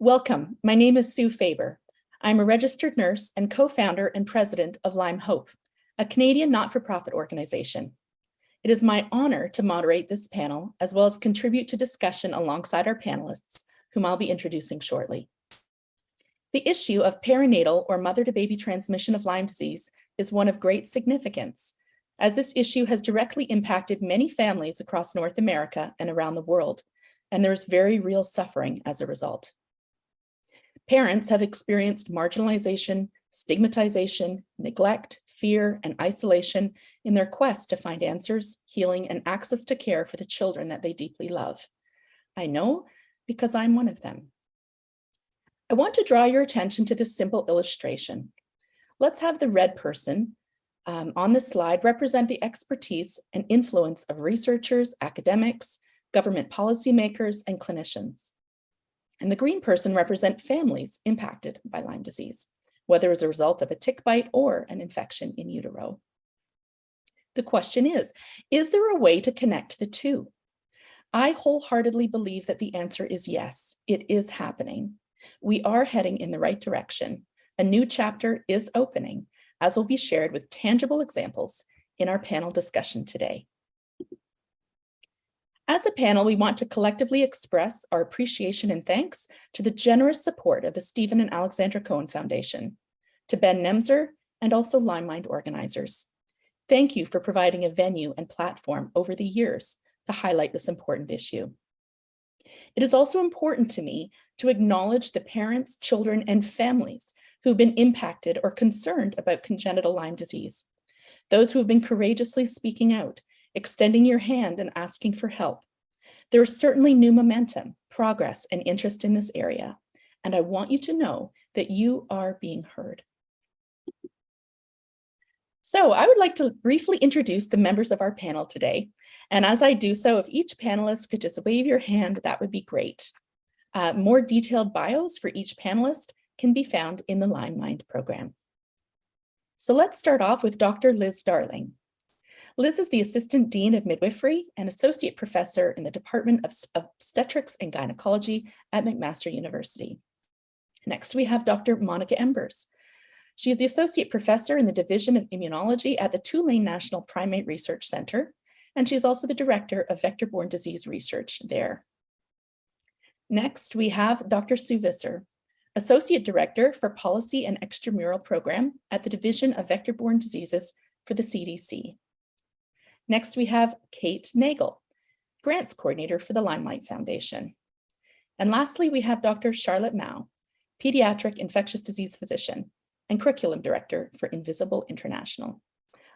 Welcome. My name is Sue Faber. I'm a registered nurse and co-founder and president of Lyme Hope, a Canadian not-for-profit organization. It is my honor to moderate this panel, as well as contribute to discussion alongside our panelists, whom I'll be introducing shortly. The issue of perinatal or mother-to-baby transmission of Lyme disease is one of great significance, as this issue has directly impacted many families across North America and around the world, and there's very real suffering as a result. Parents have experienced marginalization, stigmatization, neglect, fear, and isolation in their quest to find answers, healing, and access to care for the children that they deeply love. I know because I'm one of them. I want to draw your attention to this simple illustration. Let's have the red person on this slide represent the expertise and influence of researchers, academics, government policymakers, and clinicians. And the green person represent families impacted by Lyme disease, whether as a result of a tick bite or an infection in utero. The question is there a way to connect the two? I wholeheartedly believe that the answer is yes, it is happening. We are heading in the right direction. A new chapter is opening, as will be shared with tangible examples in our panel discussion today. As a panel, we want to collectively express our appreciation and thanks to the generous support of the Stephen and Alexandra Cohen Foundation, to Ben Nemser, and also LymeMIND organizers. Thank you for providing a venue and platform over the years to highlight this important issue. It is also important to me to acknowledge the parents, children, and families who've been impacted or concerned about congenital Lyme disease, those who have been courageously speaking out, extending your hand and asking for help. There is certainly new momentum, progress, and interest in this area, and I want you to know that you are being heard. So I would like to briefly introduce the members of our panel today, and as I do so, if each panelist could just wave your hand, that would be great. More detailed bios for each panelist can be found in the LymeMIND program. So let's start off with Dr. Liz Darling. Liz is the Assistant Dean of Midwifery and Associate Professor in the Department of Obstetrics and Gynecology at McMaster University. Next, we have Dr. Monica Embers. She is the Associate Professor in the Division of Immunology at the Tulane National Primate Research Center, and she's also the Director of Vector-Borne Disease Research there. Next, we have Dr. Sue Visser, Associate Director for Policy and Extramural Program at the Division of Vector-Borne Diseases for the CDC. Next, we have Kate Nagel, Grants Coordinator for the LymeMIND Foundation. And lastly, we have Dr. Charlotte Mao, Pediatric Infectious Disease Physician and Curriculum Director for Invisible International.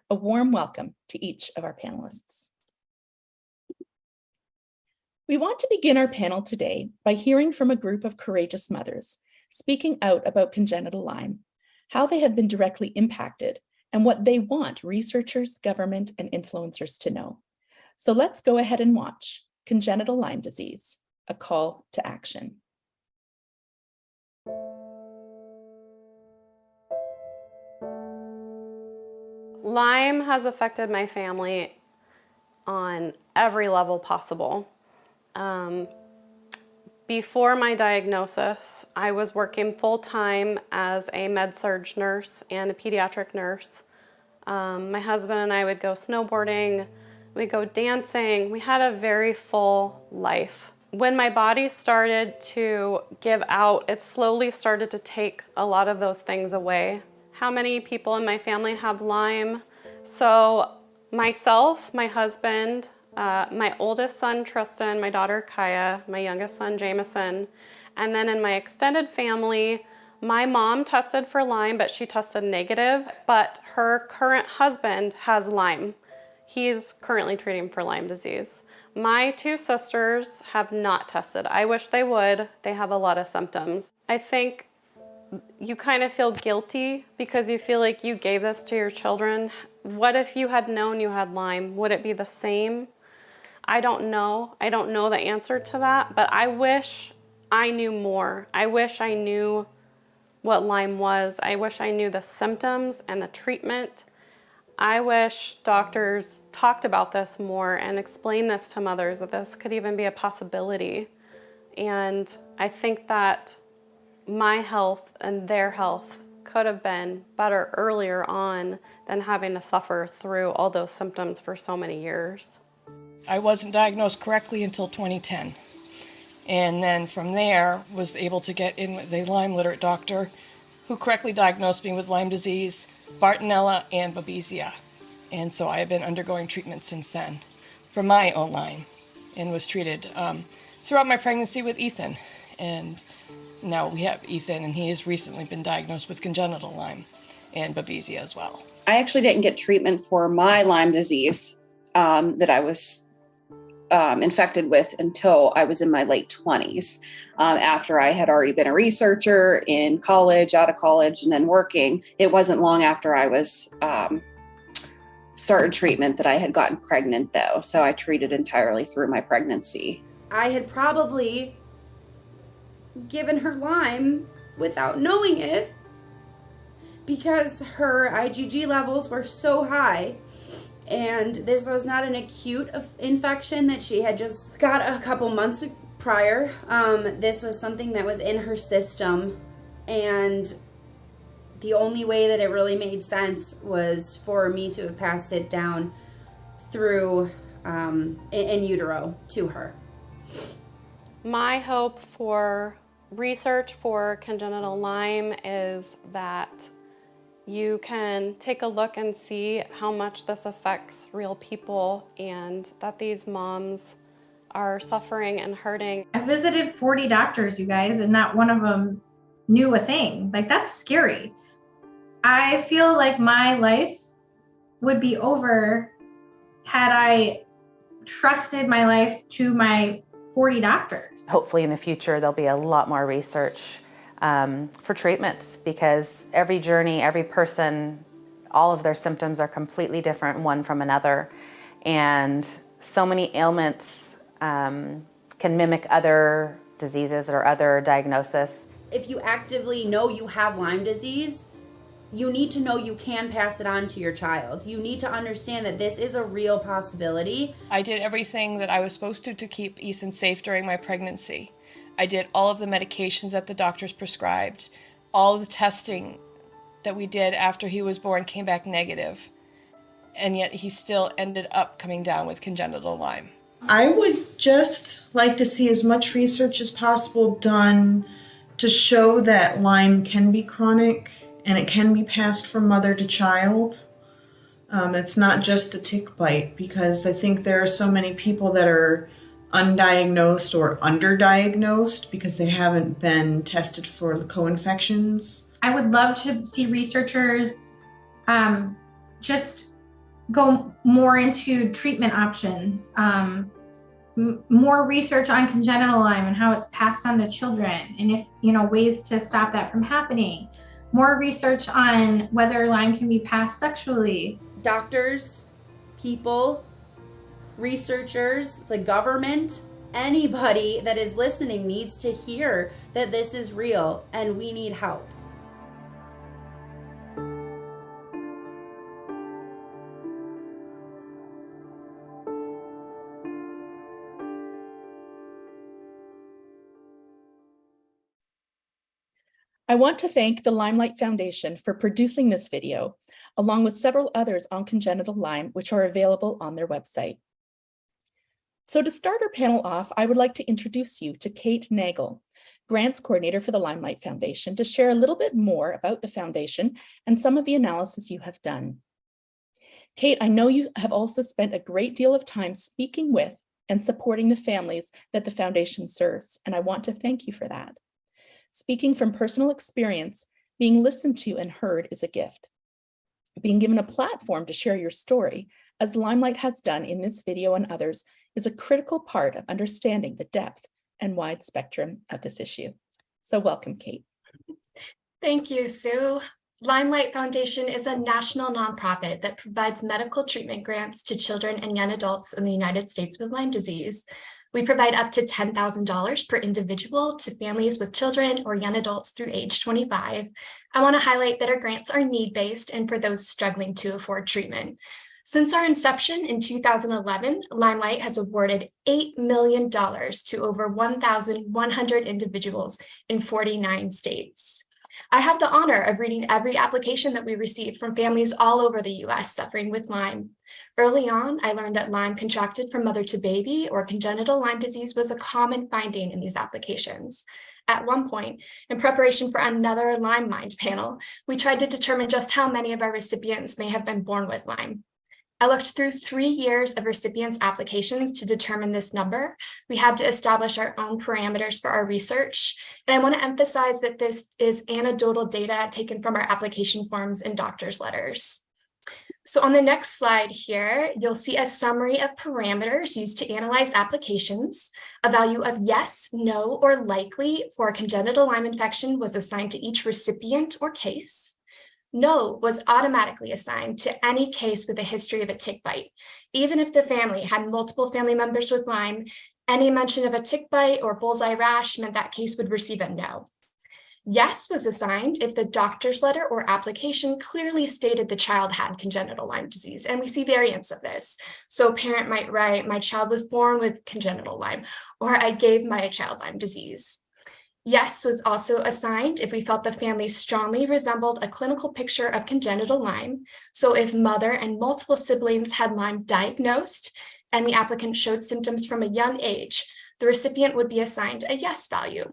A warm welcome to each of our panelists. We want to begin our panel today by hearing from a group of courageous mothers speaking out about congenital Lyme, how they have been directly impacted, and what they want researchers, government, and influencers to know. So let's go ahead and watch Congenital Lyme Disease, a Call to Action. Lyme has affected my family on every level possible. Before my diagnosis, I was working full-time as a med-surg nurse and a pediatric nurse. My husband and I would go snowboarding, we'd go dancing. We had a very full life. When my body started to give out, it slowly started to take a lot of those things away. How many people in my family have Lyme? So myself, my husband, my oldest son, Tristan, my daughter, Kaya, my youngest son, Jameson, and then in my extended family, my mom tested for Lyme, but she tested negative, but her current husband has Lyme. He's currently treating for Lyme disease. My two sisters have not tested. I wish they would. They have a lot of symptoms. I think you kind of feel guilty because you feel like you gave this to your children. What if you had known you had Lyme? Would it be the same? I don't know. I don't know the answer to that, but I wish I knew more. I wish I knew what Lyme was. I wish I knew the symptoms and the treatment. I wish doctors talked about this more and explained this to mothers, that this could even be a possibility. And I think that my health and their health could have been better earlier on than having to suffer through all those symptoms for so many years. I wasn't diagnosed correctly until 2010. And then from there was able to get in with a Lyme literate doctor who correctly diagnosed me with Lyme disease, Bartonella, and Babesia. And so I have been undergoing treatment since then for my own Lyme and was treated throughout my pregnancy with Ethan. And now we have Ethan, and he has recently been diagnosed with congenital Lyme and Babesia as well. I actually didn't get treatment for my Lyme disease that I was infected with until I was in my late 20s, after I had already been a researcher in college, out of college, and then working. It wasn't long after I was started treatment that I had gotten pregnant, though. So I treated entirely through my pregnancy. I had probably given her Lyme without knowing it because her IgG levels were so high. And this was not an acute infection that she had just got a couple months prior. This was something that was in her system. And the only way that it really made sense was for me to have passed it down through in utero to her. My hope for research for congenital Lyme is that you can take a look and see how much this affects real people and that these moms are suffering and hurting. I visited 40 doctors, you guys, and not one of them knew a thing. Like, that's scary. I feel like my life would be over had I trusted my life to my 40 doctors. Hopefully in the future there'll be a lot more research for treatments, because every journey, every person, all of their symptoms are completely different one from another, and so many ailments can mimic other diseases or other diagnoses. If you actively know you have Lyme disease, you need to know you can pass it on to your child. You need to understand that this is a real possibility. I did everything that I was supposed to keep Ethan safe during my pregnancy. I did all of the medications that the doctors prescribed. All of the testing that we did after he was born came back negative. And yet he still ended up coming down with congenital Lyme. I would just like to see as much research as possible done to show that Lyme can be chronic and it can be passed from mother to child. It's not just a tick bite, because I think there are so many people that are undiagnosed or underdiagnosed because they haven't been tested for co-infections. I would love to see researchers just go more into treatment options, more research on congenital Lyme and how it's passed on to children, and if, ways to stop that from happening. More research on whether Lyme can be passed sexually. Doctors, people, researchers, the government, anybody that is listening needs to hear that this is real and we need help. I want to thank the Limelight Foundation for producing this video, along with several others on congenital Lyme, which are available on their website. So to start our panel off, I would like to introduce you to Kate Nagel, Grants Coordinator for the Limelight Foundation, to share a little bit more about the foundation and some of the analysis you have done. Kate, I know you have also spent a great deal of time speaking with and supporting the families that the foundation serves, and I want to thank you for that. Speaking from personal experience, being listened to and heard is a gift. Being given a platform to share your story, as Limelight has done in this video and others, is a critical part of understanding the depth and wide spectrum of this issue. So welcome, Kate. Thank you, Sue. Limelight Foundation is a national nonprofit that provides medical treatment grants to children and young adults in the United States with Lyme disease. We provide up to $10,000 per individual to families with children or young adults through age 25. I want to highlight that our grants are need-based and for those struggling to afford treatment. Since our inception in 2011, LymeLight has awarded $8 million to over 1,100 individuals in 49 states. I have the honor of reading every application that we receive from families all over the US suffering with Lyme. Early on, I learned that Lyme contracted from mother to baby or congenital Lyme disease was a common finding in these applications. At one point, in preparation for another LymeMIND panel, we tried to determine just how many of our recipients may have been born with Lyme. I looked through 3 years of recipients' applications to determine this number. We had to establish our own parameters for our research. And I want to emphasize that this is anecdotal data taken from our application forms and doctor's letters. So on the next slide here, you'll see a summary of parameters used to analyze applications. A value of yes, no, or likely for a congenital Lyme infection was assigned to each recipient or case. No was automatically assigned to any case with a history of a tick bite. Even if the family had multiple family members with Lyme, any mention of a tick bite or bullseye rash meant that case would receive a no. Yes was assigned if the doctor's letter or application clearly stated the child had congenital Lyme disease, and we see variants of this. So a parent might write, my child was born with congenital Lyme, or I gave my child Lyme disease. Yes was also assigned if we felt the family strongly resembled a clinical picture of congenital Lyme. So if mother and multiple siblings had Lyme diagnosed and the applicant showed symptoms from a young age, the recipient would be assigned a yes value.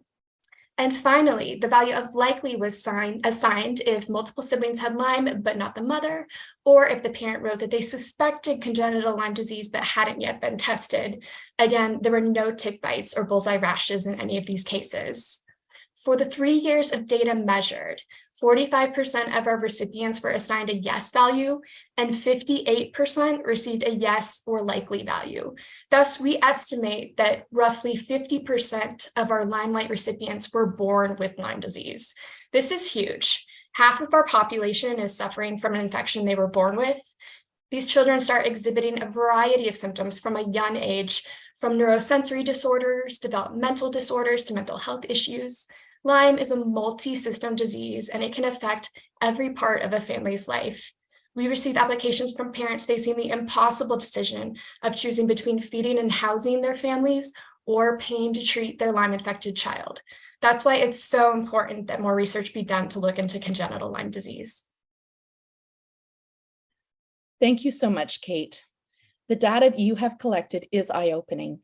And finally, the value of likely was assigned if multiple siblings had Lyme, but not the mother, or if the parent wrote that they suspected congenital Lyme disease but hadn't yet been tested. Again, there were no tick bites or bullseye rashes in any of these cases. For the 3 years of data measured, 45% of our recipients were assigned a yes value and 58% received a yes or likely value. Thus, we estimate that roughly 50% of our LymeLight recipients were born with Lyme disease. This is huge. Half of our population is suffering from an infection they were born with. These children start exhibiting a variety of symptoms from a young age, from neurosensory disorders, developmental disorders, to mental health issues. Lyme is a multi-system disease, and it can affect every part of a family's life. We receive applications from parents facing the impossible decision of choosing between feeding and housing their families or paying to treat their Lyme-infected child. That's why it's so important that more research be done to look into congenital Lyme disease. Thank you so much, Kate. The data that you have collected is eye-opening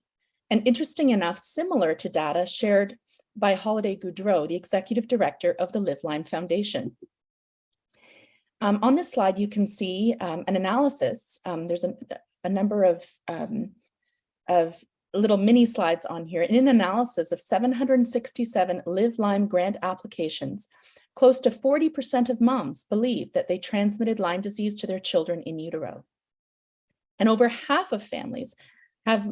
and, interesting enough, similar to data shared by Holiday Goudreau, the executive director of the Live Lyme Foundation. On this slide, you can see an analysis. There's a number of little mini slides on here. In an analysis of 767 Live Lyme grant applications, close to 40% of moms believe that they transmitted Lyme disease to their children in utero. And over half of families have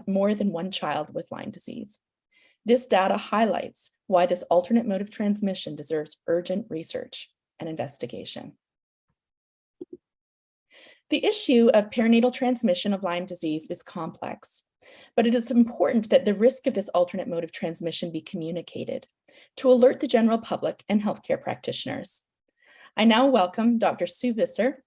more than one child with Lyme disease. This data highlights why this alternate mode of transmission deserves urgent research and investigation. The issue of perinatal transmission of Lyme disease is complex, but it is important that the risk of this alternate mode of transmission be communicated to alert the general public and healthcare practitioners. I now welcome Dr. Sue Visser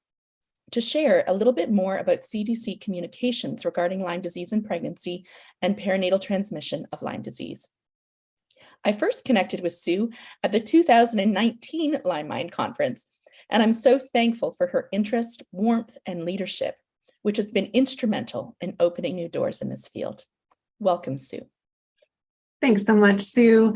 to share a little bit more about CDC communications regarding Lyme disease in pregnancy and perinatal transmission of Lyme disease. I first connected with Sue at the 2019 LymeMIND conference, and I'm so thankful for her interest, warmth, and leadership, which has been instrumental in opening new doors in this field. Welcome, Sue. Thanks so much, Sue.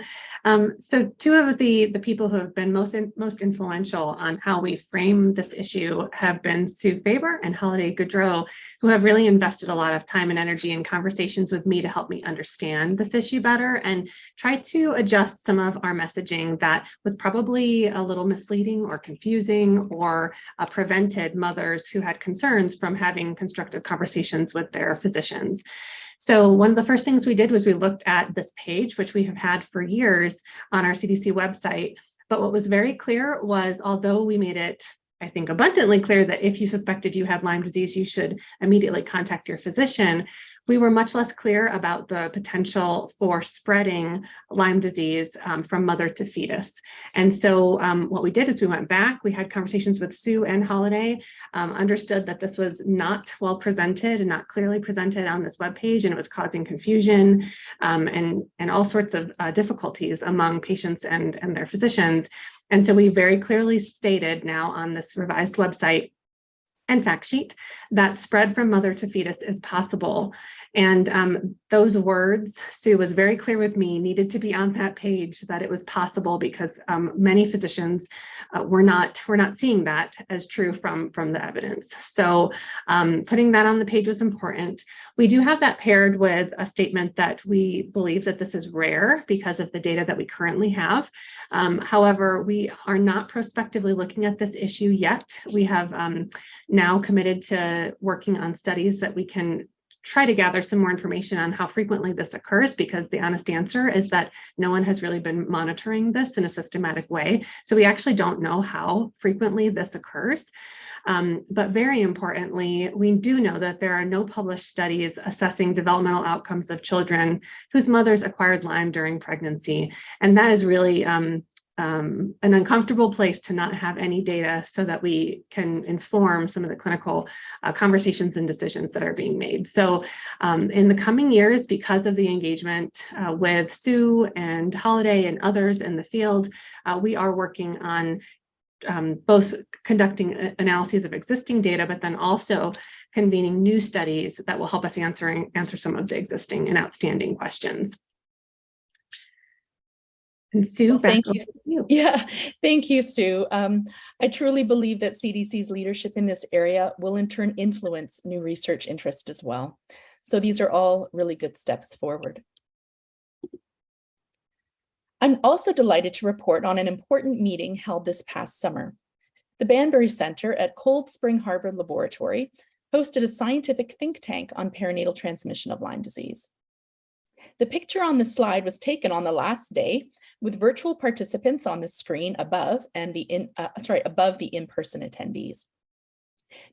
So two of the people who have been most influential on how we frame this issue have been Sue Faber and Holiday Goudreau, who have really invested a lot of time and energy in conversations with me to help me understand this issue better and try to adjust some of our messaging that was probably a little misleading or confusing or prevented mothers who had concerns from having constructive conversations with their physicians. So one of the first things we did was we looked at this page, which we have had for years on our CDC website. But what was very clear was, although we made it I think, abundantly clear that if you suspected you had Lyme disease, you should immediately contact your physician. We were much less clear about the potential for spreading Lyme disease from mother to fetus. And so what we did is we went back, we had conversations with Sue and Holiday, understood that this was not well presented and not clearly presented on this webpage, and it was causing confusion and all sorts of difficulties among patients and their physicians. And so we very clearly stated now on this revised website and fact sheet that spread from mother to fetus is possible. And those words, Sue was very clear with me, needed to be on that page, that it was possible, because many physicians were not seeing that as true from the evidence. So putting that on the page was important. We do have that paired with a statement that we believe that this is rare because of the data that we currently have. However, we are not prospectively looking at this issue yet. We have now committed to working on studies that we can try to gather some more information on how frequently this occurs, because the honest answer is that no one has really been monitoring this in a systematic way. So we actually don't know how frequently this occurs. But very importantly, we do know that there are no published studies assessing developmental outcomes of children whose mothers acquired Lyme during pregnancy. And that is really an uncomfortable place to not have any data, so that we can inform some of the clinical conversations and decisions that are being made. So in the coming years, because of the engagement with Sue and Holiday and others in the field, we are working on both conducting analyses of existing data, but then also convening new studies that will help us answer some of the existing and outstanding questions. And Sue, Well, thank back you. over to you. Yeah, thank you, Sue. I truly believe that CDC's leadership in this area will in turn influence new research interest as well. So these are all really good steps forward. I'm also delighted to report on an important meeting held this past summer. The Banbury Center at Cold Spring Harbor Laboratory hosted a scientific think tank on perinatal transmission of Lyme disease. The picture on the slide was taken on the last day, with virtual participants on the screen above and above the in-person attendees.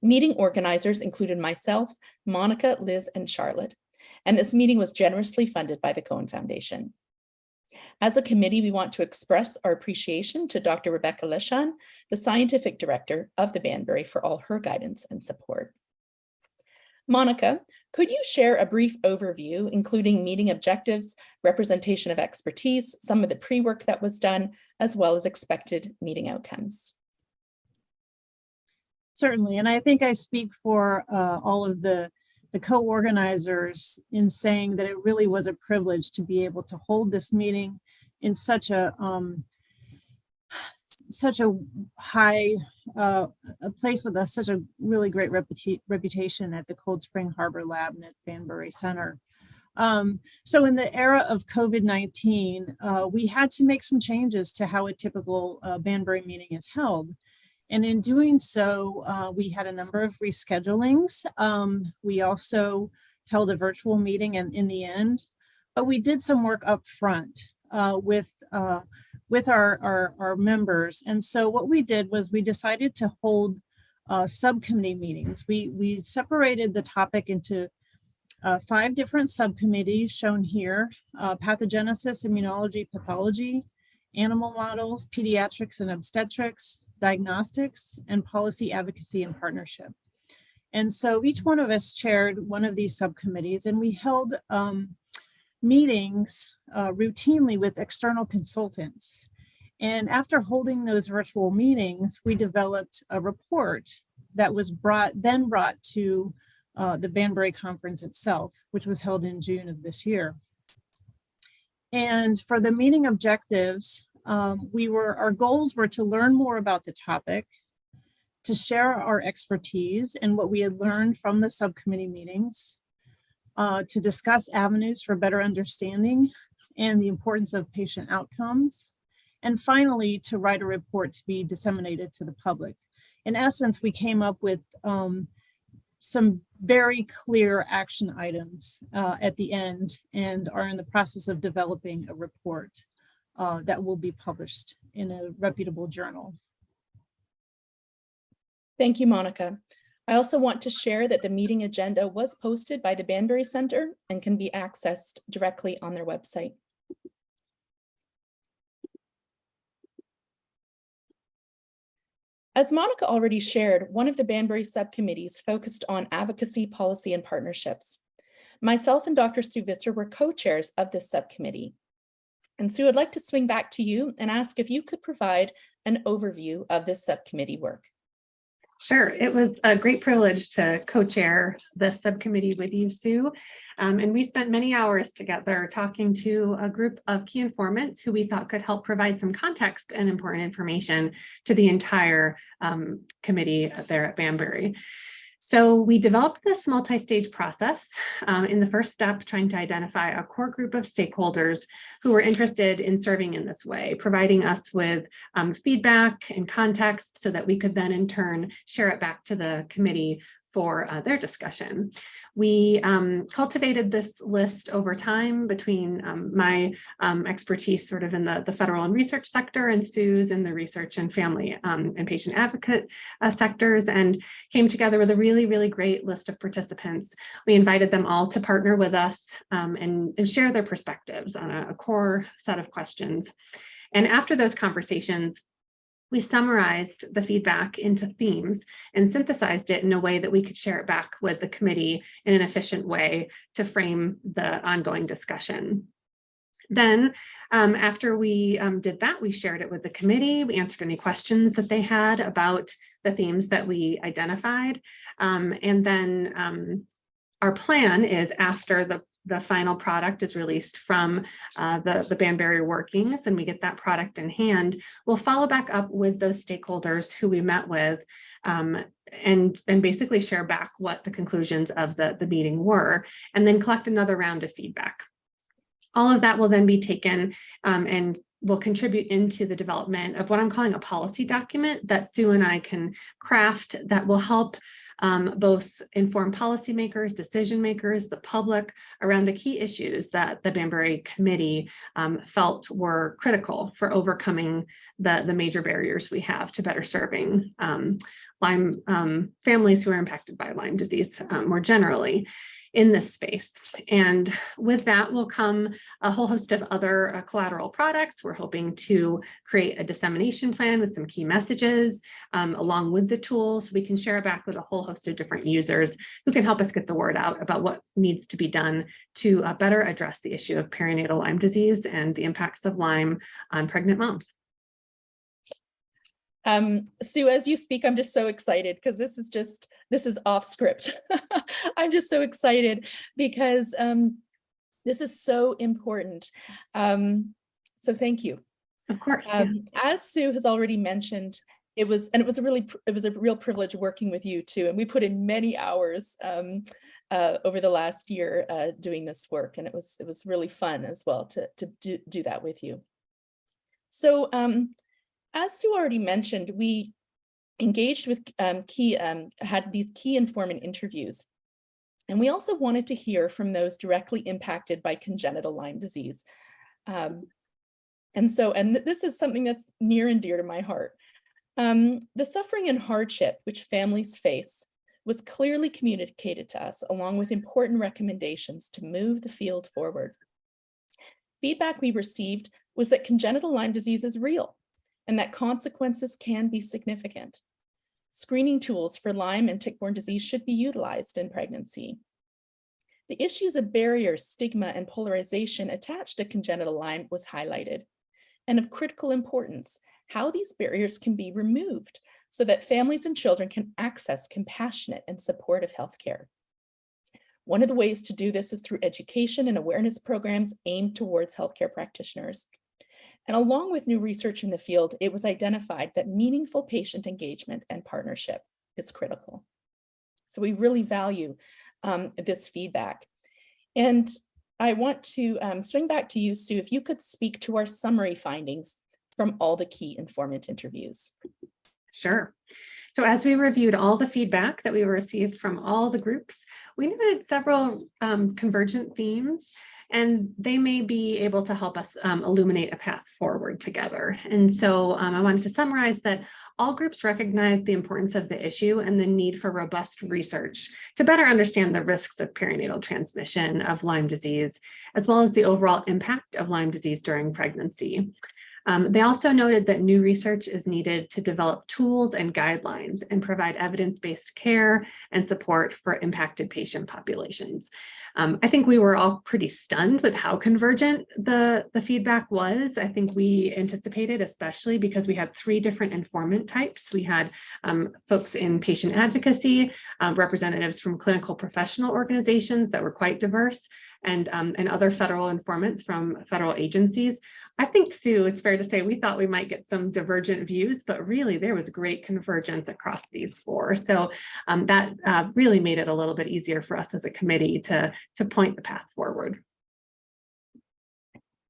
Meeting organizers included myself, Monica, Liz, and Charlotte, and this meeting was generously funded by the Cohen Foundation. As a committee, we want to express our appreciation to Dr. Rebecca Leshan, the scientific director of the Banbury, for all her guidance and support. Monica, could you share a brief overview, including meeting objectives, representation of expertise, some of the pre-work that was done, as well as expected meeting outcomes? Certainly, and I think I speak for all of the co-organizers in saying that it really was a privilege to be able to hold this meeting in such a high a place with such a really great reputation at the Cold Spring Harbor Lab and at Banbury Center. So in the era of COVID-19, we had to make some changes to how a typical Banbury meeting is held. And in doing so, we had a number of reschedulings. We also held a virtual meeting in the end, but we did some work up front with our members. And so what we did was we decided to hold subcommittee meetings. We separated the topic into 5 different subcommittees shown here: pathogenesis, immunology, pathology, animal models, pediatrics and obstetrics, diagnostics, and policy advocacy and partnership. And so each one of us chaired one of these subcommittees, and we held meetings routinely with external consultants. And after holding those virtual meetings, we developed a report that was brought to the Banbury conference itself, which was held in June of this year. And for the meeting objectives, our goals were to learn more about the topic, to share our expertise and what we had learned from the subcommittee meetings, to discuss avenues for better understanding and the importance of patient outcomes, and finally, to write a report to be disseminated to the public. In essence, we came up with some very clear action items at the end, and are in the process of developing a report that will be published in a reputable journal. Thank you, Monica. I also want to share that the meeting agenda was posted by the Banbury Center and can be accessed directly on their website. As Monica already shared, one of the Banbury subcommittees focused on advocacy, policy, and partnerships. Myself and Dr. Sue Visser were co-chairs of this subcommittee. And Sue, I'd like to swing back to you and ask if you could provide an overview of this subcommittee work. Sure. It was a great privilege to co-chair this subcommittee with you, Sue. And we spent many hours together talking to a group of key informants who we thought could help provide some context and important information to the entire committee there at Banbury. So we developed this multi-stage process in the first step, trying to identify a core group of stakeholders who were interested in serving in this way, providing us with feedback and context so that we could then in turn share it back to the committee for their discussion. We cultivated this list over time between my expertise sort of in the federal and research sector and Sue's in the research and family and patient advocate sectors, and came together with a really, really great list of participants. We invited them all to partner with us and share their perspectives on a core set of questions. And after those conversations, we summarized the feedback into themes and synthesized it in a way that we could share it back with the committee in an efficient way to frame the ongoing discussion. Then after we did that, we shared it with the committee. We answered any questions that they had about the themes that we identified. And then our plan is after the final product is released from the Banbury workings and we get that product in hand, we'll follow back up with those stakeholders who we met with and basically share back what the conclusions of the meeting were, and then collect another round of feedback. All of that will then be taken and will contribute into the development of what I'm calling a policy document that Sue and I can craft that will help both inform policymakers, decision makers, the public around the key issues that the Banbury Committee felt were critical for overcoming the major barriers we have to better serving Lyme families who are impacted by Lyme disease more generally in this space. And with that will come a whole host of other collateral products. We're hoping to create a dissemination plan with some key messages along with the tools. We can share it back with a whole host of different users who can help us get the word out about what needs to be done to better address the issue of perinatal Lyme disease and the impacts of Lyme on pregnant moms. Sue, as you speak, I'm just so excited because this is off script. I'm just so excited because this is so important. So thank you. Of course. As Sue has already mentioned, it was a real privilege working with you too. And we put in many hours over the last year doing this work, and it was really fun as well to do that with you. So as Sue already mentioned, we engaged with had these key informant interviews. And we also wanted to hear from those directly impacted by congenital Lyme disease. And this is something that's near and dear to my heart. The suffering and hardship which families face was clearly communicated to us, along with important recommendations to move the field forward. Feedback we received was that congenital Lyme disease is real, and that consequences can be significant. Screening tools for Lyme and tick-borne disease should be utilized in pregnancy. The issues of barriers, stigma, and polarization attached to congenital Lyme was highlighted, and of critical importance, how these barriers can be removed so that families and children can access compassionate and supportive healthcare. One of the ways to do this is through education and awareness programs aimed towards healthcare practitioners. And along with new research in the field, it was identified that meaningful patient engagement and partnership is critical. So we really value this feedback. And I want to swing back to you, Sue, if you could speak to our summary findings from all the key informant interviews. Sure. So as we reviewed all the feedback that we received from all the groups, we noted several convergent themes and they may be able to help us illuminate a path forward together. And so I wanted to summarize that all groups recognize the importance of the issue and the need for robust research to better understand the risks of perinatal transmission of Lyme disease, as well as the overall impact of Lyme disease during pregnancy. They also noted that new research is needed to develop tools and guidelines and provide evidence-based care and support for impacted patient populations. I think we were all pretty stunned with how convergent the feedback was. I think we anticipated, especially because we had 3 different informant types. We had folks in patient advocacy, representatives from clinical professional organizations that were quite diverse, and other federal informants from federal agencies. I think, Sue, it's fair to say we thought we might get some divergent views, but really there was great convergence across these 4. So that really made it a little bit easier for us as a committee to point the path forward.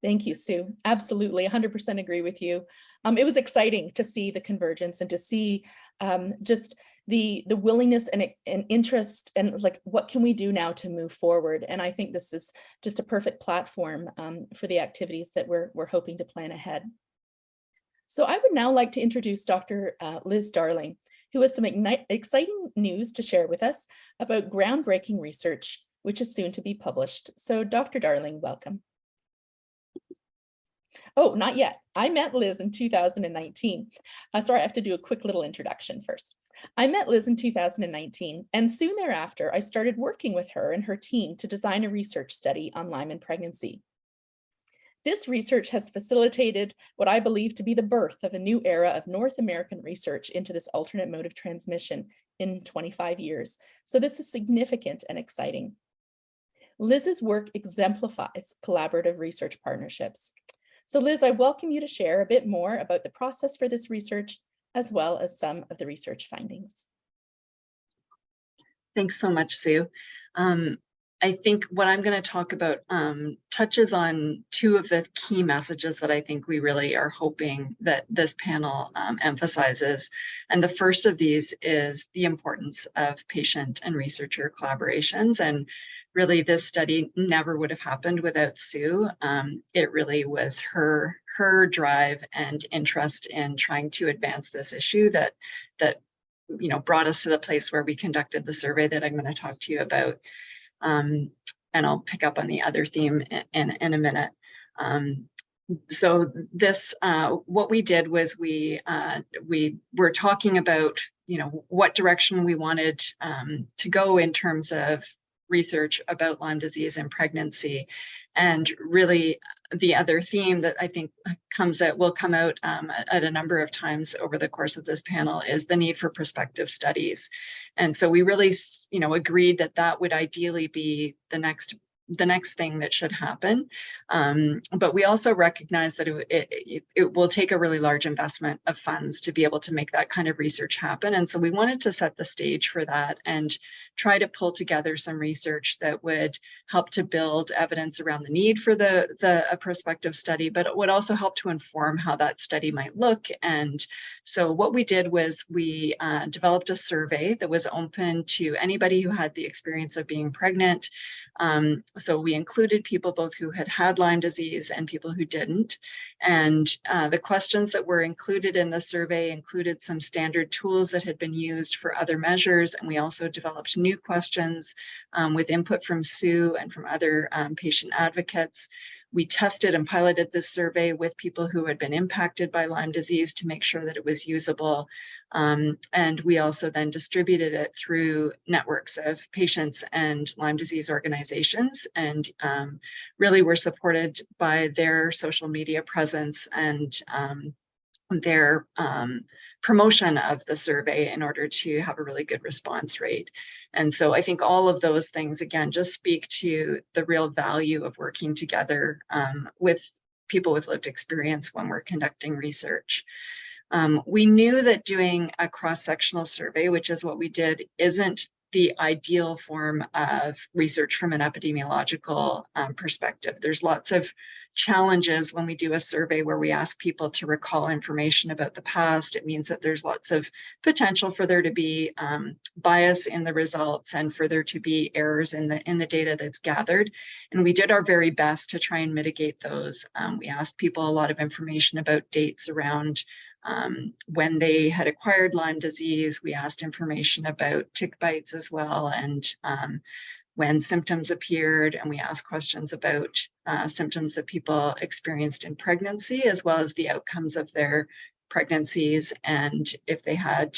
Thank you, Sue. Absolutely, 100% agree with you. It was exciting to see the convergence and to see just the willingness and interest and like, what can we do now to move forward? And I think this is just a perfect platform for the activities that we're hoping to plan ahead. So I would now like to introduce Dr. Liz Darling, who has some exciting news to share with us about groundbreaking research, which is soon to be published. So Dr. Darling, welcome. Oh, not yet. I met Liz in 2019. Sorry, I have to do a quick little introduction first. I met Liz in 2019, and soon thereafter, I started working with her and her team to design a research study on Lyme and pregnancy. This research has facilitated what I believe to be the birth of a new era of North American research into this alternate mode of transmission in 25 years. So this is significant and exciting. Liz's work exemplifies collaborative research partnerships. So Liz, I welcome you to share a bit more about the process for this research, as well as some of the research findings. Thanks so much, Sue. I think what I'm going to talk about touches on 2 of the key messages that I think we really are hoping that this panel emphasizes. And the first of these is the importance of patient and researcher collaborations. And really, this study never would have happened without Sue. It really was her drive and interest in trying to advance this issue that brought us to the place where we conducted the survey that I'm going to talk to you about. And I'll pick up on the other theme in a minute. So this, what we did was we were talking about, what direction we wanted to go in terms of research about Lyme disease and pregnancy. And really the other theme that I think will come out at a number of times over the course of this panel is the need for prospective studies. And so we really, agreed that that would ideally be the next thing that should happen. But we also recognize that it will take a really large investment of funds to be able to make that kind of research happen. And so we wanted to set the stage for that and try to pull together some research that would help to build evidence around the need for a prospective study, but it would also help to inform how that study might look. And so what we did was we developed a survey that was open to anybody who had the experience of being pregnant. So we included people both who had Lyme disease and people who didn't. And the questions that were included in the survey included some standard tools that had been used for other measures. And we also developed new questions with input from Sue and from other patient advocates. We tested and piloted this survey with people who had been impacted by Lyme disease to make sure that it was usable. And we also then distributed it through networks of patients and Lyme disease organizations, and really were supported by their social media presence and their promotion of the survey in order to have a really good response rate. And so I think all of those things, again, just speak to the real value of working together with people with lived experience when we're conducting research. We knew that doing a cross-sectional survey, which is what we did, isn't the ideal form of research from an epidemiological perspective. There's lots of challenges when we do a survey where we ask people to recall information about the past. It means that there's lots of potential for there to be bias in the results and for there to be errors in the data that's gathered. And we did our very best to try and mitigate those. We asked people a lot of information about dates around when they had acquired Lyme disease. We asked information about tick bites as well, and when symptoms appeared, and we asked questions about symptoms that people experienced in pregnancy, as well as the outcomes of their pregnancies, and if they had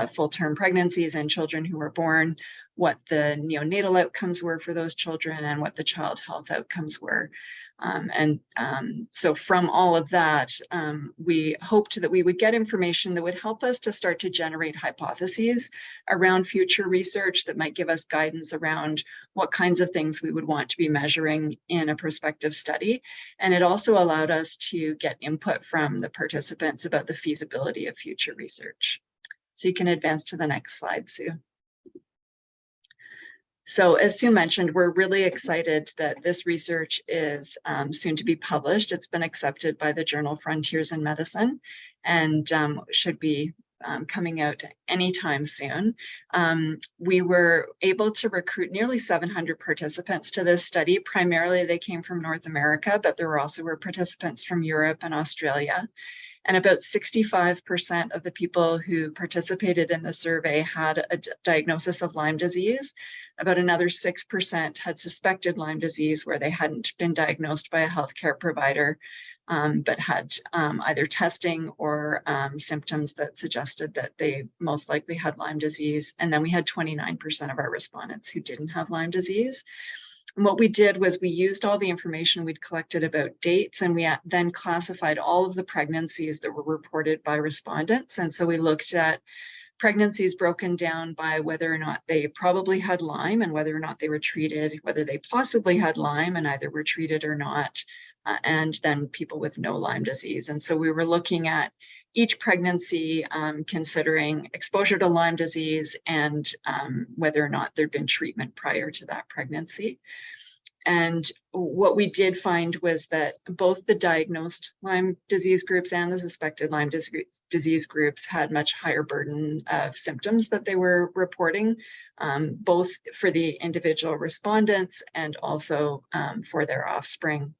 full-term pregnancies and children who were born, what the neonatal outcomes were for those children and what the child health outcomes were. So from all of that, we hoped that we would get information that would help us to start to generate hypotheses around future research that might give us guidance around what kinds of things we would want to be measuring in a prospective study. And it also allowed us to get input from the participants about the feasibility of future research. So you can advance to the next slide, Sue. So as Sue mentioned, we're really excited that this research is soon to be published. It's been accepted by the journal Frontiers in Medicine and should be coming out anytime soon. We were able to recruit nearly 700 participants to this study. Primarily they came from North America, but there also were participants from Europe and Australia. And about 65% of the people who participated in the survey had a diagnosis of Lyme disease. About another 6% had suspected Lyme disease where they hadn't been diagnosed by a healthcare provider, but had either testing or symptoms that suggested that they most likely had Lyme disease. And then we had 29% of our respondents who didn't have Lyme disease. And what we did was we used all the information we'd collected about dates, and we then classified all of the pregnancies that were reported by respondents. And so we looked at pregnancies broken down by whether or not they probably had Lyme and whether or not they were treated, whether they possibly had Lyme and either were treated or not, and then people with no Lyme disease. And so we were looking at each pregnancy, considering exposure to Lyme disease and whether or not there'd been treatment prior to that pregnancy. And what we did find was that both the diagnosed Lyme disease groups and the suspected Lyme disease groups had much higher burden of symptoms that they were reporting, both for the individual respondents and also for their offspring.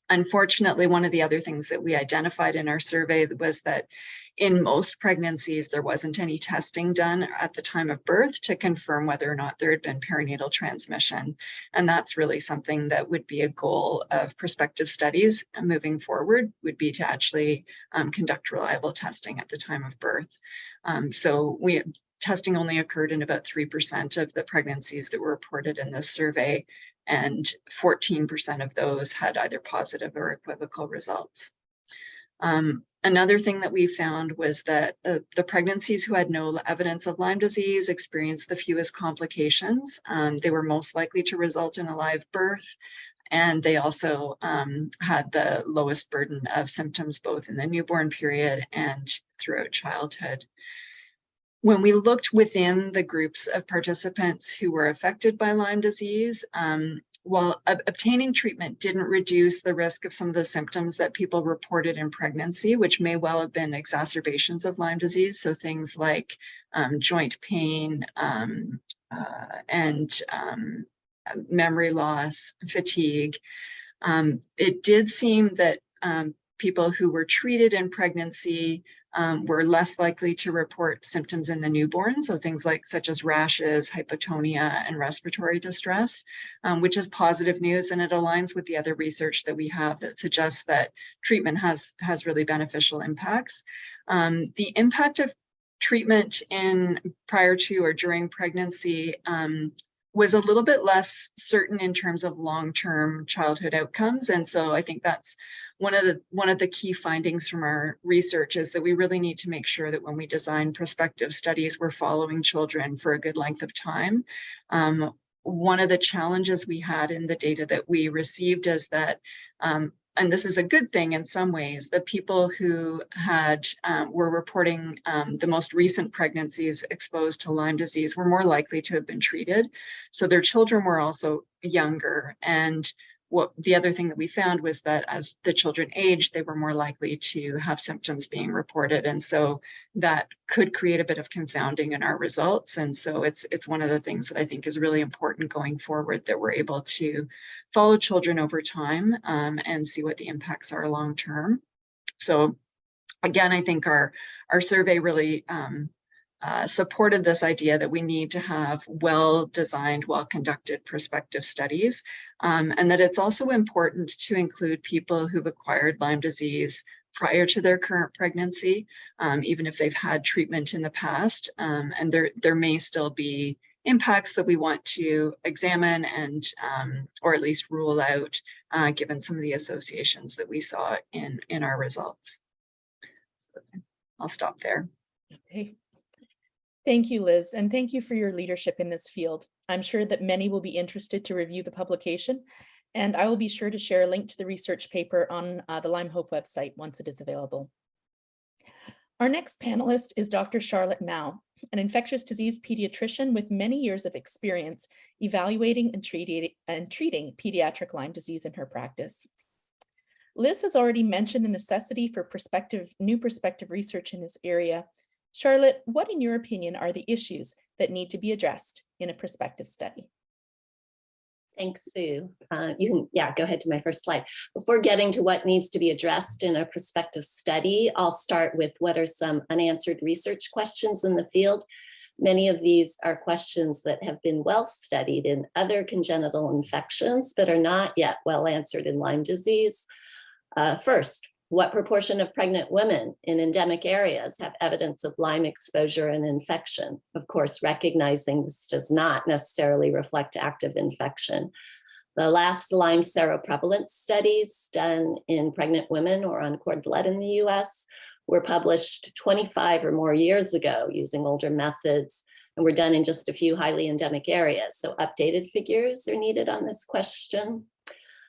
Unfortunately, one of the other things that we identified in our survey was that in most pregnancies, there wasn't any testing done at the time of birth to confirm whether or not there had been perinatal transmission. And that's really something that would be a goal of prospective studies moving forward, would be to actually conduct reliable testing at the time of birth. Testing only occurred in about 3% of the pregnancies that were reported in this survey, and 14% of those had either positive or equivocal results. Another thing that we found was that the pregnancies who had no evidence of Lyme disease experienced the fewest complications. They were most likely to result in a live birth, and they also had the lowest burden of symptoms both in the newborn period and throughout childhood. When we looked within the groups of participants who were affected by Lyme disease, while obtaining treatment didn't reduce the risk of some of the symptoms that people reported in pregnancy, which may well have been exacerbations of Lyme disease, so things like joint pain and memory loss, fatigue. It did seem that people who were treated in pregnancy were less likely to report symptoms in the newborn, so things like such as rashes, hypotonia, and respiratory distress, which is positive news, and it aligns with the other research that we have that suggests that treatment has really beneficial impacts. The impact of treatment in prior to or during pregnancy was a little bit less certain in terms of long-term childhood outcomes. And so I think that's one of the key findings from our research, is that we really need to make sure that when we design prospective studies, we're following children for a good length of time. One of the challenges we had in the data that we received is that and this is a good thing in some ways, the people who had were reporting the most recent pregnancies exposed to Lyme disease were more likely to have been treated. So their children were also younger. And what the other thing that we found was that as the children aged, they were more likely to have symptoms being reported. And so that could create a bit of confounding in our results. And so it's one of the things that I think is really important going forward, that we're able to follow children over time and see what the impacts are long term. So again, I think our survey really supported this idea that we need to have well-designed, well-conducted prospective studies, and that it's also important to include people who've acquired Lyme disease prior to their current pregnancy, even if they've had treatment in the past, and there may still be impacts that we want to examine and or at least rule out, given some of the associations that we saw in our results. So I'll stop there. Okay. Thank you, Liz, and thank you for your leadership in this field. I'm sure that many will be interested to review the publication, and I will be sure to share a link to the research paper on the Lyme Hope website once it is available. Our next panelist is Dr. Charlotte Mao, an infectious disease pediatrician with many years of experience evaluating and treating pediatric Lyme disease in her practice. Liz has already mentioned the necessity for new prospective research in this area. Charlotte, what in your opinion are the issues that need to be addressed in a prospective study? Thanks, Sue. You can, go ahead to my first slide. Before getting to what needs to be addressed in a prospective study, I'll start with what are some unanswered research questions in the field. Many of these are questions that have been well studied in other congenital infections, but are not yet well answered in Lyme disease. First, what proportion of pregnant women in endemic areas have evidence of Lyme exposure and infection? Of course, recognizing this does not necessarily reflect active infection. The last Lyme seroprevalence studies done in pregnant women or on cord blood in the US were published 25 or more years ago using older methods, and were done in just a few highly endemic areas. So updated figures are needed on this question.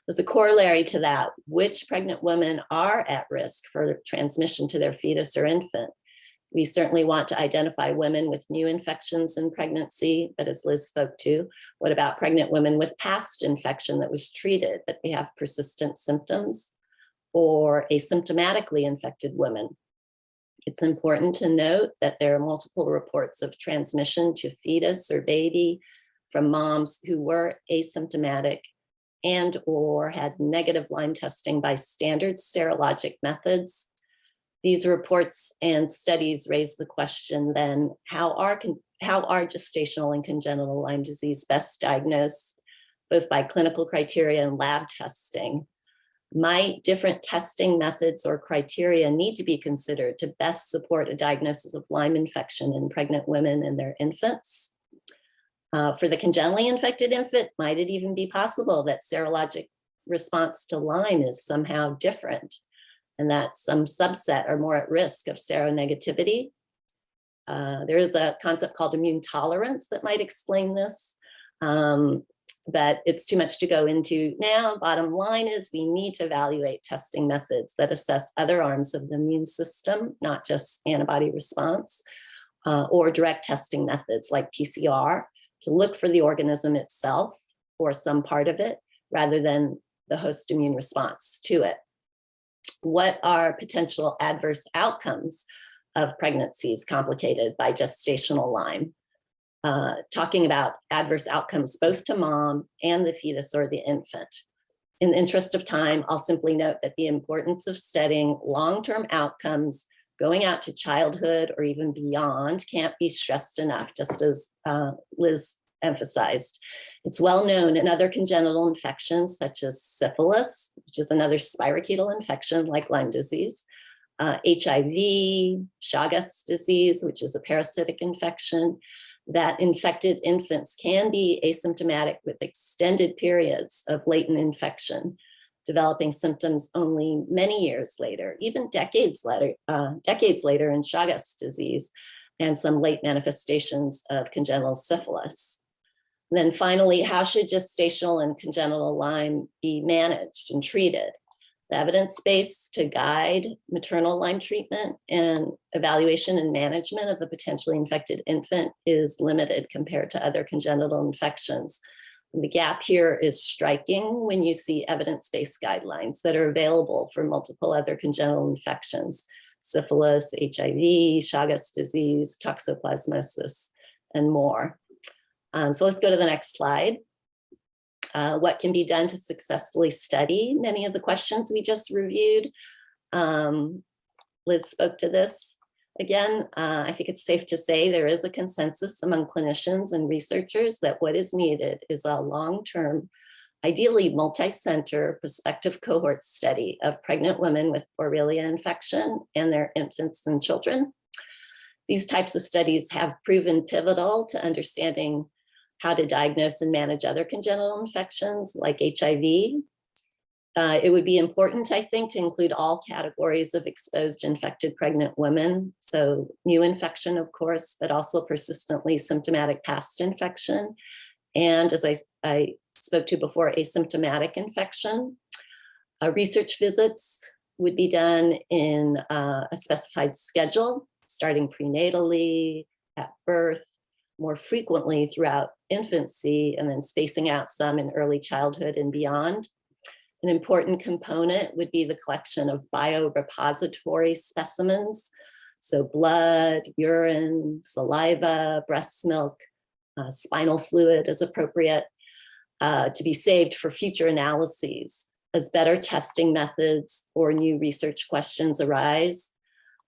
As a corollary to that, which pregnant women are at risk for transmission to their fetus or infant? We certainly want to identify women with new infections in pregnancy, but as Liz spoke to, what about pregnant women with past infection that was treated, but they have persistent symptoms, or asymptomatically infected women? It's important to note that there are multiple reports of transmission to fetus or baby from moms who were asymptomatic and or had negative Lyme testing by standard serologic methods. These reports and studies raise the question then, how are gestational and congenital Lyme disease best diagnosed, both by clinical criteria and lab testing? Might different testing methods or criteria need to be considered to best support a diagnosis of Lyme infection in pregnant women and their infants? For the congenitally infected infant, might it even be possible that serologic response to Lyme is somehow different, and that some subset are more at risk of seronegativity? There is a concept called immune tolerance that might explain this, but it's too much to go into now. Bottom line is we need to evaluate testing methods that assess other arms of the immune system, not just antibody response, or direct testing methods like PCR, to look for the organism itself or some part of it rather than the host immune response to it. What are potential adverse outcomes of pregnancies complicated by gestational Lyme? Talking about adverse outcomes both to mom and the fetus or the infant. In the interest of time, I'll simply note that the importance of studying long-term outcomes going out to childhood or even beyond can't be stressed enough, just as Liz emphasized. It's well known in other congenital infections such as syphilis, which is another spirochetal infection like Lyme disease, HIV, Chagas disease, which is a parasitic infection, that infected infants can be asymptomatic with extended periods of latent infection, developing symptoms only many years later, even decades later in Chagas disease, and some late manifestations of congenital syphilis. And then finally, how should gestational and congenital Lyme be managed and treated? The evidence base to guide maternal Lyme treatment and evaluation and management of the potentially infected infant is limited compared to other congenital infections. And the gap here is striking when you see evidence-based guidelines that are available for multiple other congenital infections: syphilis, HIV, Chagas disease, toxoplasmosis, and more. So let's go to the next slide. What can be done to successfully study many of the questions we just reviewed? Liz spoke to this. Again, I think it's safe to say there is a consensus among clinicians and researchers that what is needed is a long-term, ideally multi-center prospective cohort study of pregnant women with Borrelia infection and their infants and children. These types of studies have proven pivotal to understanding how to diagnose and manage other congenital infections like HIV. It would be important, I think, to include all categories of exposed infected pregnant women. So new infection, of course, but also persistently symptomatic past infection. And as I spoke to before, asymptomatic infection. Research visits would be done in a specified schedule, starting prenatally, at birth, more frequently throughout infancy, and then spacing out some in early childhood and beyond. An important component would be the collection of biorepository specimens, so blood, urine, saliva, breast milk, spinal fluid as appropriate, to be saved for future analyses as better testing methods or new research questions arise.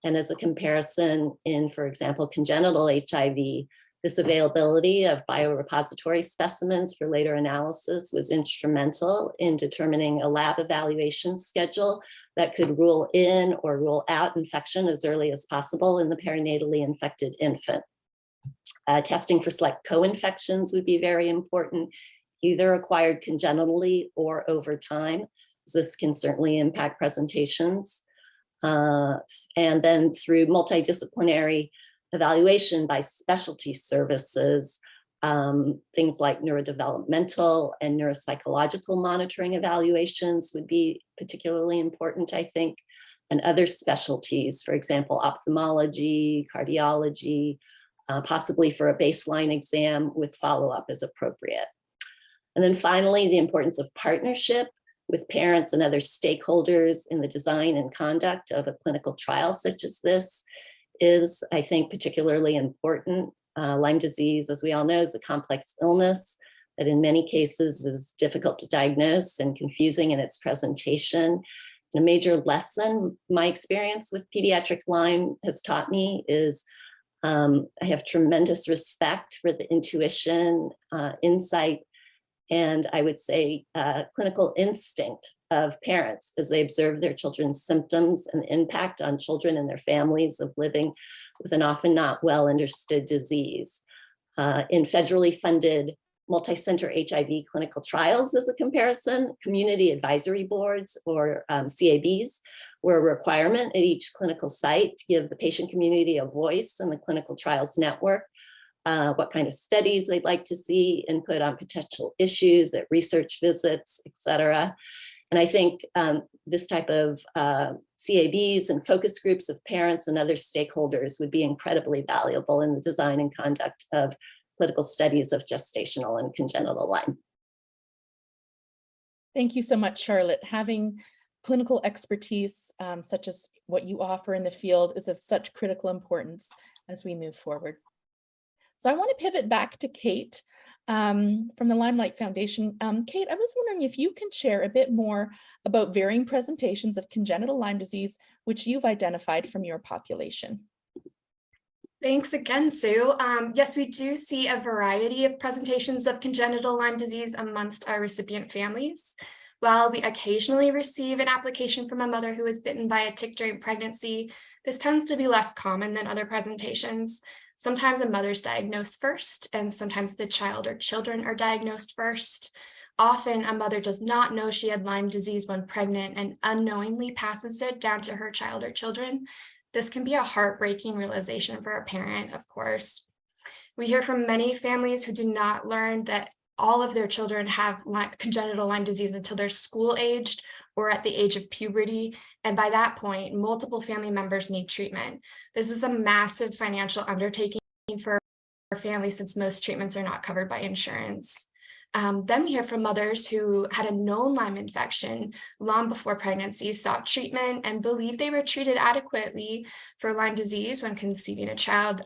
And as a comparison in, for example, congenital HIV, this availability of biorepository specimens for later analysis was instrumental in determining a lab evaluation schedule that could rule in or rule out infection as early as possible in the perinatally infected infant. Testing for select co-infections would be very important, either acquired congenitally or over time. This can certainly impact presentations. And then through multidisciplinary evaluation by specialty services, things like neurodevelopmental and neuropsychological monitoring evaluations would be particularly important, I think, and other specialties, for example, ophthalmology, cardiology, possibly for a baseline exam with follow-up as appropriate. And then finally, the importance of partnership with parents and other stakeholders in the design and conduct of a clinical trial such as this is, I think, particularly important. Lyme disease, as we all know, is a complex illness that in many cases is difficult to diagnose and confusing in its presentation. And a major lesson my experience with pediatric Lyme has taught me is I have tremendous respect for the intuition, insight, and I would say clinical instinct of parents as they observe their children's symptoms and the impact on children and their families of living with an often not well understood disease. In federally funded multi-center HIV clinical trials, as a comparison, community advisory boards or CABs were a requirement at each clinical site to give the patient community a voice in the clinical trials network. What kind of studies they'd like to see, input on potential issues at research visits, et cetera. And I think this type of CABs and focus groups of parents and other stakeholders would be incredibly valuable in the design and conduct of clinical studies of gestational and congenital Lyme. Thank you so much, Charlotte. Having clinical expertise such as what you offer in the field is of such critical importance as we move forward. So I want to pivot back to Kate from the LymeLight Foundation. Kate, I was wondering if you can share a bit more about varying presentations of congenital Lyme disease, which you've identified from your population. Thanks again, Sue. Yes, we do see a variety of presentations of congenital Lyme disease amongst our recipient families. While we occasionally receive an application from a mother who was bitten by a tick during pregnancy, this tends to be less common than other presentations. Sometimes a mother's diagnosed first, and sometimes the child or children are diagnosed first. Often a mother does not know she had Lyme disease when pregnant and unknowingly passes it down to her child or children. This can be a heartbreaking realization for a parent, of course. We hear from many families who do not learn that all of their children have congenital Lyme disease until they're school aged or at the age of puberty. And by that point, multiple family members need treatment. This is a massive financial undertaking for families since most treatments are not covered by insurance. Then we hear from mothers who had a known Lyme infection long before pregnancy, sought treatment, and believed they were treated adequately for Lyme disease when conceiving a child,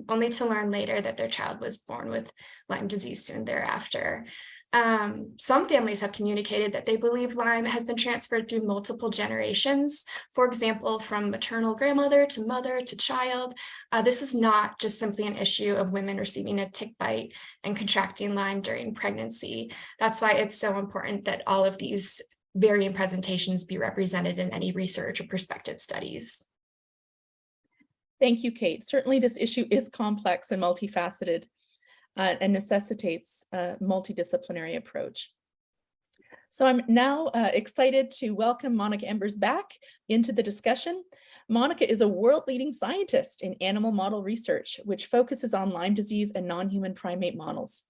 only to learn later that their child was born with Lyme disease soon thereafter. Some families have communicated that they believe Lyme has been transferred through multiple generations, for example, from maternal grandmother to mother to child. This is not just simply an issue of women receiving a tick bite and contracting Lyme during pregnancy. That's why it's so important that all of these varying presentations be represented in any research or prospective studies. Thank you, Kate. Certainly this issue is complex and multifaceted. And necessitates a multidisciplinary approach. So I'm now excited to welcome Monica Embers back into the discussion. Monica is a world-leading scientist in animal model research, which focuses on Lyme disease and non-human primate models.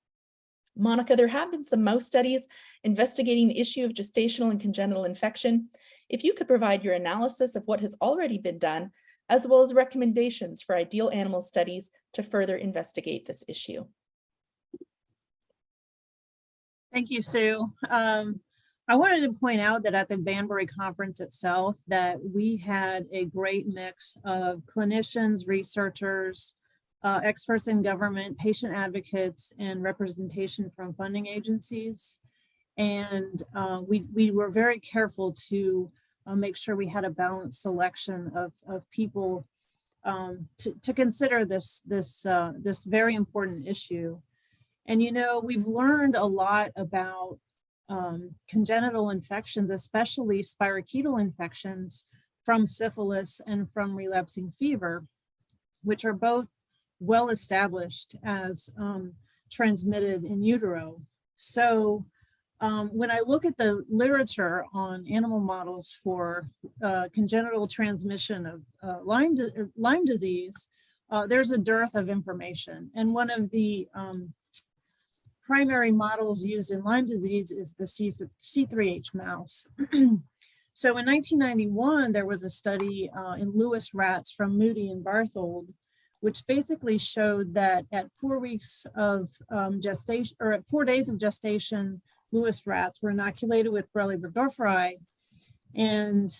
Monica, there have been some mouse studies investigating the issue of gestational and congenital infection. If you could provide your analysis of what has already been done, as well as recommendations for ideal animal studies to further investigate this issue. Thank you, Sue. I wanted to point out that at the Banbury conference itself, that we had a great mix of clinicians, researchers, experts in government, patient advocates, and representation from funding agencies. And we were very careful to make sure we had a balanced selection of people to consider this very important issue. And, you know, we've learned a lot about congenital infections, especially spirochetal infections from syphilis and from relapsing fever, which are both well established as transmitted in utero. So when I look at the literature on animal models for congenital transmission of Lyme disease, there's a dearth of information. And one of the primary models used in Lyme disease is the C3H mouse. So in 1991, there was a study in Lewis rats from Moody and Barthold, which basically showed that at 4 weeks of gestation, or at 4 days of gestation, Lewis rats were inoculated with Borrelia burgdorferi, and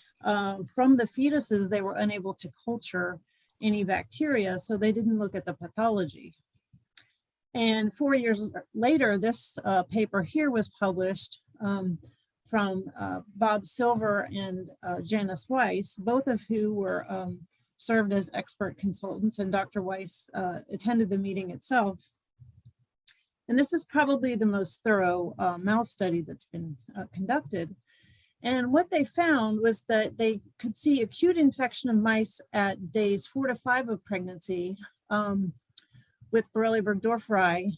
from the fetuses, they were unable to culture any bacteria, so they didn't look at the pathology. And 4 years later, this paper here was published from Bob Silver and Janice Weiss, both of who were served as expert consultants, and Dr. Weiss attended the meeting itself. And this is probably the most thorough mouse study that's been conducted. And what they found was that they could see acute infection of mice at days 4 to 5 of pregnancy with Borrelia burgdorferi.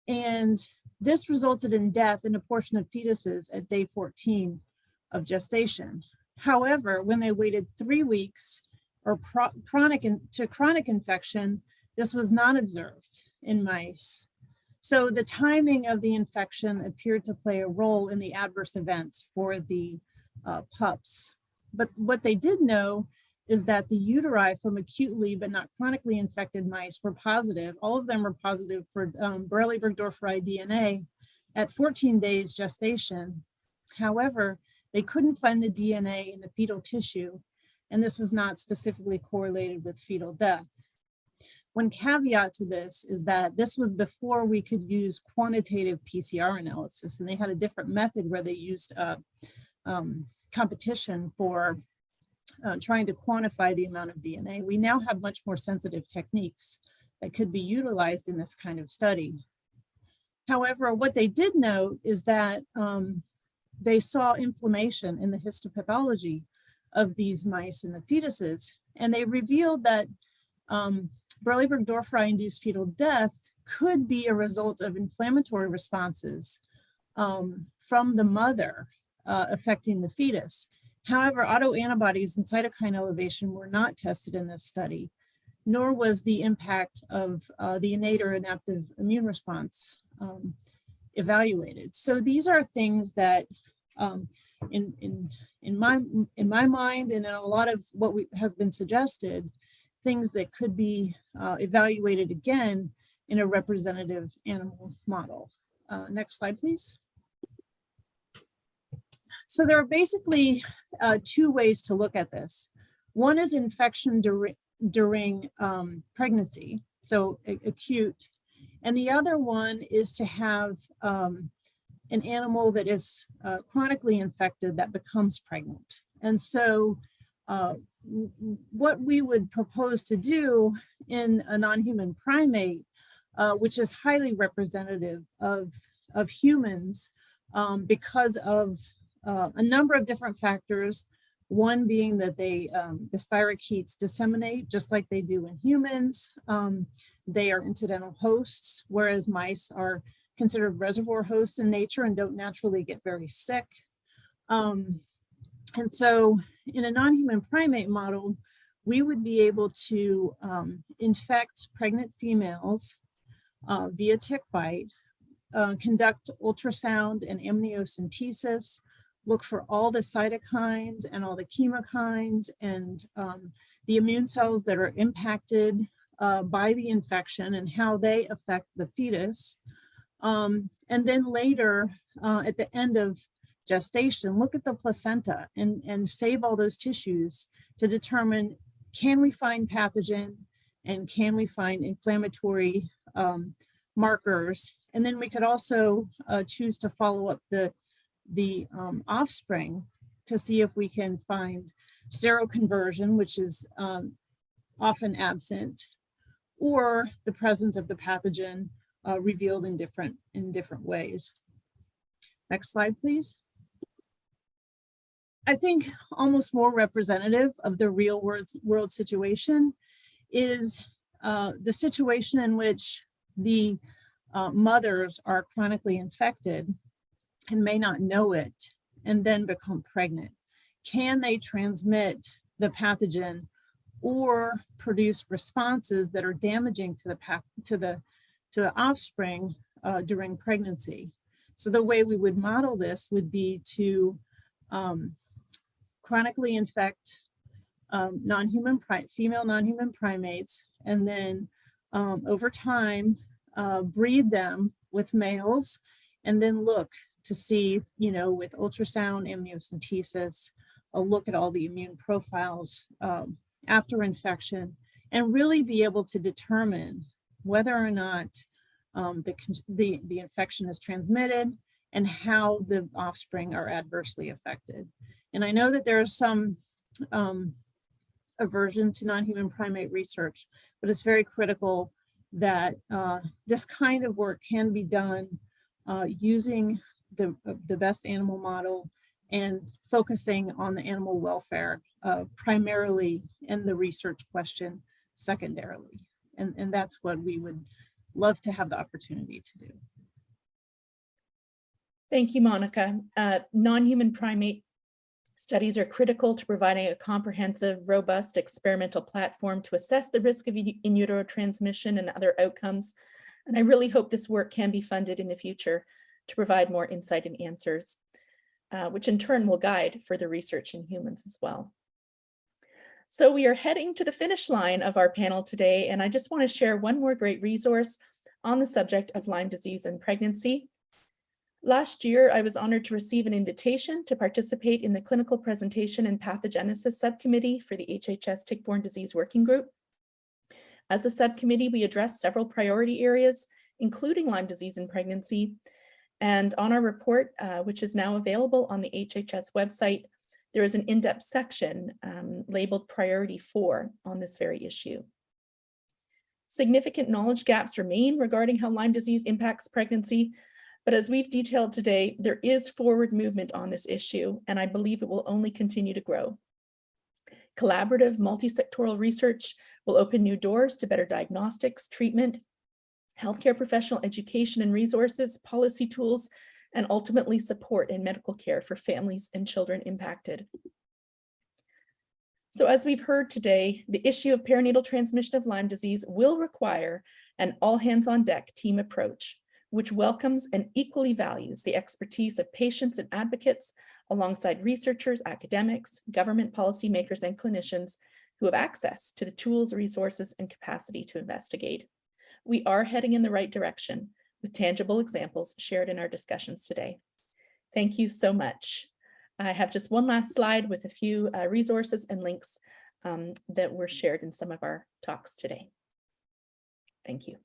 And this resulted in death in a portion of fetuses at day 14 of gestation. However, when they waited 3 weeks or chronic infection, this was not observed in mice. So the timing of the infection appeared to play a role in the adverse events for the pups. But what they did know is that the uteri from acutely but not chronically infected mice were positive. All of them were positive for Borrelia burgdorferi DNA at 14 days gestation. However, they couldn't find the DNA in the fetal tissue, and this was not specifically correlated with fetal death. One caveat to this is that this was before we could use quantitative PCR analysis, and they had a different method where they used competition for trying to quantify the amount of DNA. We now have much more sensitive techniques that could be utilized in this kind of study. However, what they did note is that they saw inflammation in the histopathology of these mice and the fetuses, and they revealed that Borrelia burgdorferi induced fetal death could be a result of inflammatory responses from the mother affecting the fetus. However, autoantibodies and cytokine elevation were not tested in this study, nor was the impact of the innate or adaptive immune response evaluated. So these are things that in my mind and in a lot of what has been suggested, things that could be evaluated again in a representative animal model. Next slide, please. So there are basically two ways to look at this. One is infection during pregnancy, so acute. And the other one is to have an animal that is chronically infected that becomes pregnant. And so what we would propose to do in a non-human primate, which is highly representative of humans because of a number of different factors, one being that the spirochetes disseminate just like they do in humans. They are incidental hosts, whereas mice are considered reservoir hosts in nature and don't naturally get very sick. And so in a non-human primate model, we would be able to infect pregnant females via tick bite, conduct ultrasound and amniocentesis, look for all the cytokines and all the chemokines and the immune cells that are impacted by the infection and how they affect the fetus. And then later, at the end of gestation, look at the placenta and save all those tissues to determine, can we find pathogen and can we find inflammatory markers? And then we could also choose to follow up the offspring to see if we can find seroconversion, which is often absent, or the presence of the pathogen revealed in different ways. Next slide, please. I think almost more representative of the real world situation is the situation in which the mothers are chronically infected and may not know it and then become pregnant. Can they transmit the pathogen or produce responses that are damaging to the offspring during pregnancy? So the way we would model this would be to chronically infect female non-human primates, and then over time breed them with males, and then look to see, with ultrasound, amniocentesis, a look at all the immune profiles after infection, and really be able to determine whether or not the infection is transmitted and how the offspring are adversely affected. And I know that there is some aversion to non-human primate research, but it's very critical that this kind of work can be done using the best animal model and focusing on the animal welfare primarily, and the research question secondarily. And that's what we would love to have the opportunity to do. Thank you, Monica. Non-human primate studies are critical to providing a comprehensive, robust experimental platform to assess the risk of in utero transmission and other outcomes. And I really hope this work can be funded in the future to provide more insight and answers, which in turn will guide further research in humans as well. So we are heading to the finish line of our panel today, and I just want to share one more great resource on the subject of Lyme disease and pregnancy. Last year, I was honored to receive an invitation to participate in the Clinical Presentation and Pathogenesis Subcommittee for the HHS Tick-Borne Disease Working Group. As a subcommittee, we addressed several priority areas, including Lyme disease and pregnancy. And on our report, which is now available on the HHS website, there is an in-depth section labeled Priority 4 on this very issue. Significant knowledge gaps remain regarding how Lyme disease impacts pregnancy, but as we've detailed today, there is forward movement on this issue, and I believe it will only continue to grow. Collaborative multi-sectoral research will open new doors to better diagnostics, treatment, healthcare professional education and resources, policy tools, and ultimately support in medical care for families and children impacted. So as we've heard today, the issue of perinatal transmission of Lyme disease will require an all-hands-on-deck team approach which welcomes and equally values the expertise of patients and advocates alongside researchers, academics, government policymakers, and clinicians who have access to the tools, resources, and capacity to investigate. We are heading in the right direction with tangible examples shared in our discussions today. Thank you so much. I have just one last slide with a few resources and links that were shared in some of our talks today. Thank you.